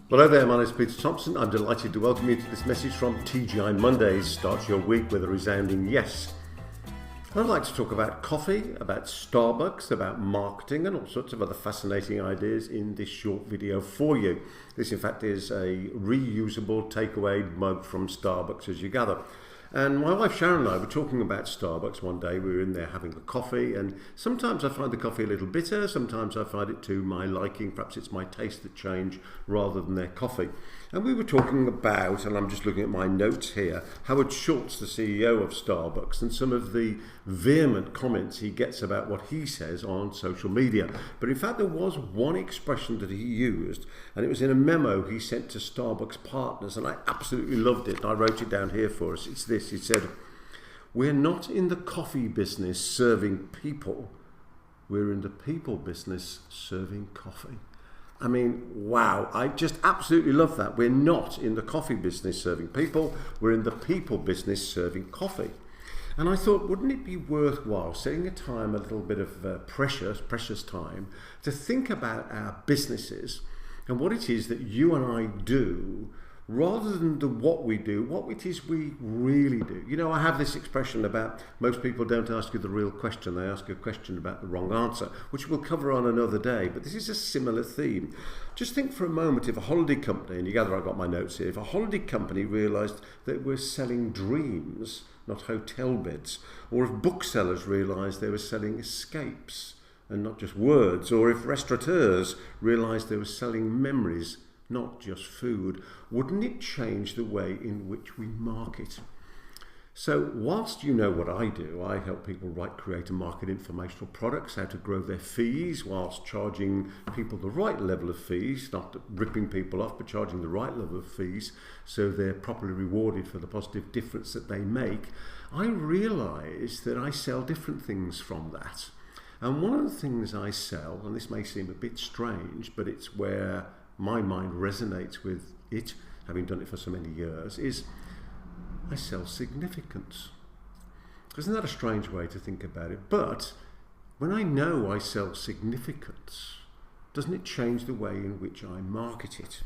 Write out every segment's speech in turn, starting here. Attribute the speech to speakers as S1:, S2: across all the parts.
S1: Hello there, my name is Peter Thomson. I'm delighted to welcome you to this message from TGI Mondays. Start your week with a resounding yes. I'd like to talk about coffee, about Starbucks, about marketing and all sorts of other fascinating ideas in this short video for you. This in fact is a reusable takeaway mug from Starbucks, as you gather. And my wife Sharon and I were talking about Starbucks one day. We were in there having a coffee, and sometimes I find the coffee a little bitter, sometimes I find it to my liking. Perhaps it's my taste that change rather than their coffee. And we were talking about, and I'm just looking at my notes here, Howard Schultz, the CEO of Starbucks, and some of the vehement comments he gets about what he says on social media. But in fact, there was one expression that he used, and it was in a memo he sent to Starbucks partners, and I absolutely loved it. I wrote it down here for us. It's this. He said, "We're not in the coffee business serving people. We're in the people business serving coffee." I mean, wow, I just absolutely love that. We're not in the coffee business serving people, we're in the people business serving coffee. And I thought, wouldn't it be worthwhile setting a time, a little bit of precious time, to think about our businesses and what it is that you and I do, rather than what we do, what it is we really do. You know, I have this expression about most people don't ask you the real question, they ask you a question about the wrong answer, which we'll cover on another day, but this is a similar theme. Just think for a moment, if a holiday company, and you gather I've got my notes here, if a holiday company realised that we're selling dreams, not hotel beds, or if booksellers realised they were selling escapes and not just words, or if restaurateurs realised they were selling memories, not just food, wouldn't it change the way in which we market? So whilst you know what I do, I help people write, create and market informational products, how to grow their fees whilst charging people the right level of fees, not ripping people off, but charging the right level of fees so they're properly rewarded for the positive difference that they make. I realise that I sell different things from that. And one of the things I sell, and this may seem a bit strange, but it's where my mind resonates with it, having done it for so many years, is I sell significance. Isn't that a strange way to think about it? But when I know I sell significance, doesn't it change the way in which I market it?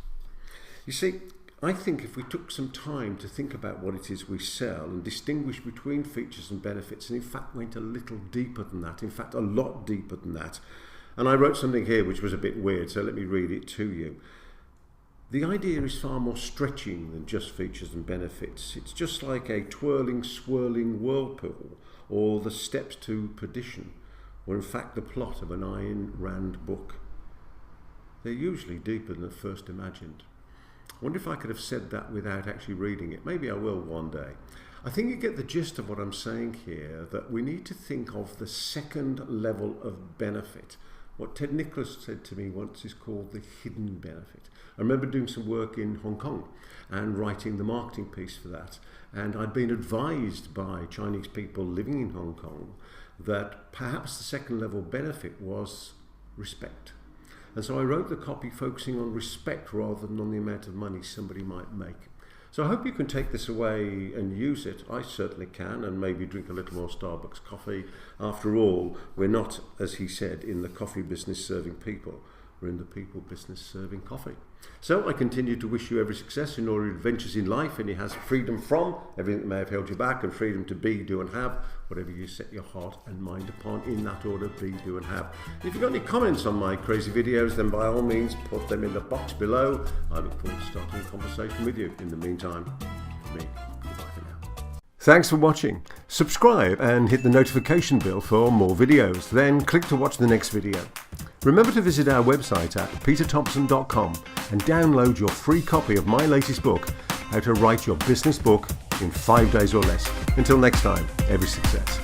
S1: You see, I think if we took some time to think about what it is we sell and distinguish between features and benefits, and in fact went a little deeper than that, in fact a lot deeper than that, and I wrote something here which was a bit weird, so let me read it to you. The idea is far more stretching than just features and benefits. It's just like a twirling, swirling whirlpool, or the steps to perdition, or in fact the plot of an Ayn Rand book. They're usually deeper than at first imagined. I wonder if I could have said that without actually reading it. Maybe I will one day. I think you get the gist of what I'm saying here, that we need to think of the second level of benefit. What Ted Nicholas said to me once is called the hidden benefit. I remember doing some work in Hong Kong and writing the marketing piece for that. And I'd been advised by Chinese people living in Hong Kong that perhaps the second level benefit was respect. And so I wrote the copy focusing on respect rather than on the amount of money somebody might make. So I hope you can take this away and use it. I certainly can, and maybe drink a little more Starbucks coffee. After all, we're not, as he said, in the coffee business serving people. We're in the people business serving coffee. So I continue to wish you every success in all your adventures in life, and you have freedom from everything that may have held you back, and freedom to be, do and have whatever you set your heart and mind upon, in that order: be, do and have. If you've got any comments on my crazy videos, then by all means put them in the box below. I look forward to starting a conversation with you. In the meantime, for me, goodbye for now. Thanks for watching. Subscribe and hit the notification bell for more videos. Then click to watch the next video. Remember to visit our website at peterthomson.com and download your free copy of my latest book, How to Write Your Business Book in 5 days or less. Until next time, every success.